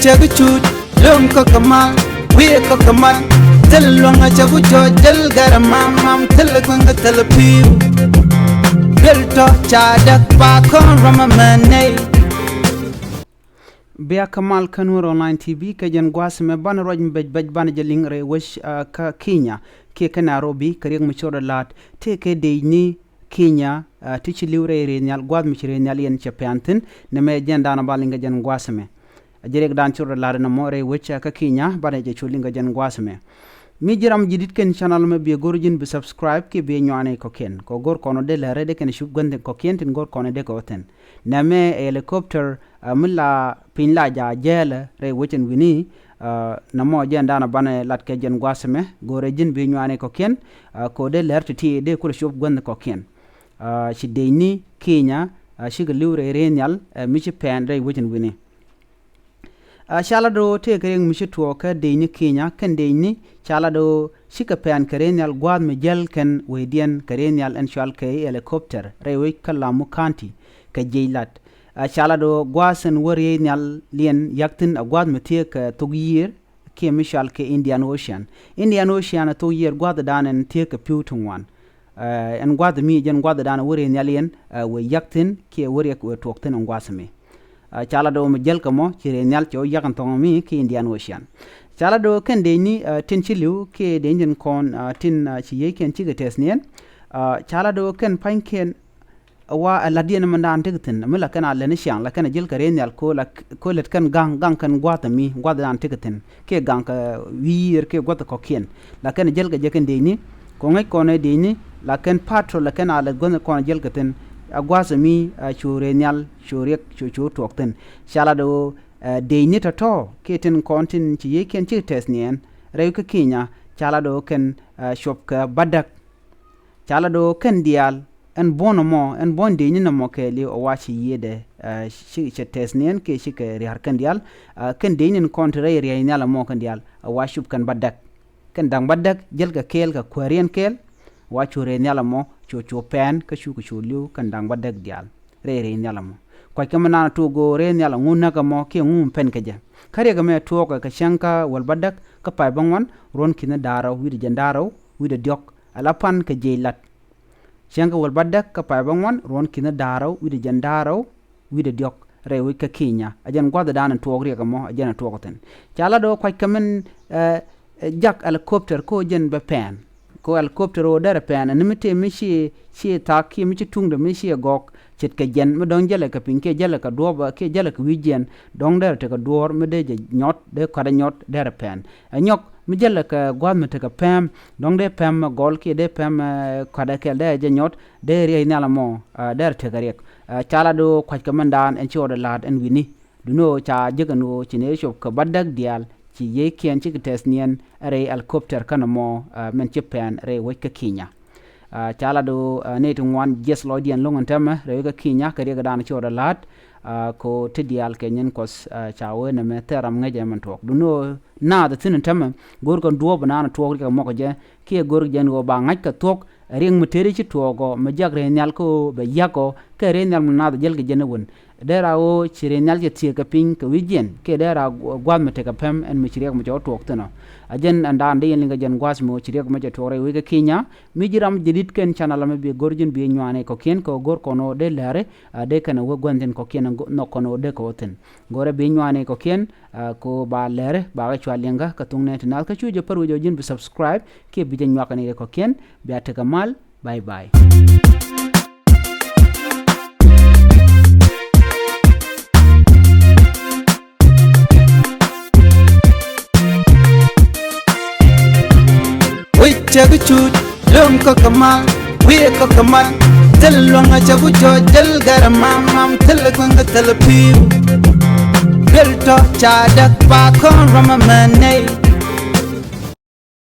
Chaguchut, Lum Kokamal, we Kokamal, Tell Longa Chagucho, Del Garamam, Telequanga Telepu, Belto, Chadak, Pakon, Ramamane. Bia Kamal Kanur Online TV, Kajan Guasme, Banarojin Bej Banajaling Re, Wish Kenya, Keka Nairobi, Kariak Machora Lat, take a day ni Kenya, Tichilure Renial, Guad Michirenialian Chapantin, Neme Jandana Balinga Jan Guasme. Jerek dan chura la na more which ka Kenya bana je chulinga jan gwasme mi jiram jidit ken channel me be gorjin be subscribe ke be nyane ko ken ko gor kono de la rede ken shub gande ko ken tin gor kono de ko ten na me helicopter mulla pinla ja jele re wechen wini na mo jenda na bana lat ke jan gwasme gore jin be nyane ko ken ko de ler ti de ko shub gande ko ken shi de ni Kenya shi galure renyal mi ci pen re wechen wini Shala do te kering mishituo ka deini Kenya kan deini shala do shika pen karenial guad mejel ken wedian karenial en shal ke helicopter rewe Kalamu County ka jeilat shala do guasen warienial lien yaktin a guad metie ka tugir ke mishal ke Indian Ocean a tugir guad danen tie ka pewtungwan en guad mi jen guad dan warienial lien we yaktin ke wariek we tokten on guasme chala do me jel kamo chire nyal cho yakan tong mi ki Indian Ocean chala do ken de ni tin chilu ke de njen kon tin chi ye ken chi getes nien chala do ken pain ken wa ladien mandan tigtin mala kana le ni shang la kana jel kare nyal ko let kan gang kan gwata mi gwada dan tigtin ke gang ka wir ke gwata ko ken la kana jel ga je ken de ni ko ngai ko ne de ni la ken patrol la kana le gon ko jel gaten agwasa mi chure nyal chure chu tokten shala do de ni to keten kontin ci yeken ci tesnien rew ka Kenya shala do ken shop ka badak shala do ken dial en bonomo en bon de ni no mo ke li o wachi yede ci tesnien ke ci ke ri har kan dial ken de ni kontre ri nyala mo kan dial wa shop kan badak ken dang badak jel ka kel ka kwarien kel wa chure nyala mo cho pen ka shu liu kan dang badak dial re nyala mo kwa kamana to go re nyala nguna ka mo ke ngum pen ka ja kare ga me to ka shanka wal badak ka pai bangwan ron kina daro wi de jandaro wi de diok alapan ka jelat shanka wal badak ka pai bangwan ron kina daro wi de jandaro wi de diok re wi ka Kenya ajan gwada danan to re ka mo ajan to ko ten chala do kwa kamen jak helicopter ko jen be pen ko helicopter o dara pen nimite mishi chi taki michi tungde mishi gok chet ka jen me don jele ka pinke jele ka doba ke jele ka wijen don dara te ka dor me de nyot de ka nyot dara pen nyok me jele ka gwad me te ka pem don de pem gol ke de pem ka da ke de nyot de ri nyala mo dara te ka rek chala do kwaj ka mandan en choda lad en wini duno cha jegano chine shop ka badak dial ci ye kien ci tesnien re helicopter kana mo men ci pen re we ka Kenya chala do ne tungwan jes lodian longan tama re ka Kenya ka re ga dan choda lat ko tidial kenyen kos chawe na me teram ngaje man tok duno na da tin tama gor kon duo banana tok ka mo ko je ke gor jen go ba ngaj ka tok ring mutere ci togo ma jagre nyal ko be yako ke re nyal na da jel ga jene won dera o chire nyal je tie ka pin ka wijen ke dera gwad mate ka pem en mi chire mo jo tok tano ajen anda ande yen linga jen gwas mo chire mo je tore we ka Kenya mi jiram jedit ken channel me be gorjin be nyane ko ken ko gor kono de lare de kana wo gwanden ko ken no kono de ko ten gore be nyane ko ken ko ba lere ba ga chwalenga ka tungne tinal ka chuje paru jo jin be subscribe ke bi jen nyakane ko ken be ataka mal bye bye Chaguchut, Lum Kokamal, we Kokamal, Tell Longa Chagucho, Del Garamam, Telequanga Telepu, Belto, Chadak, Pakon Ramamane.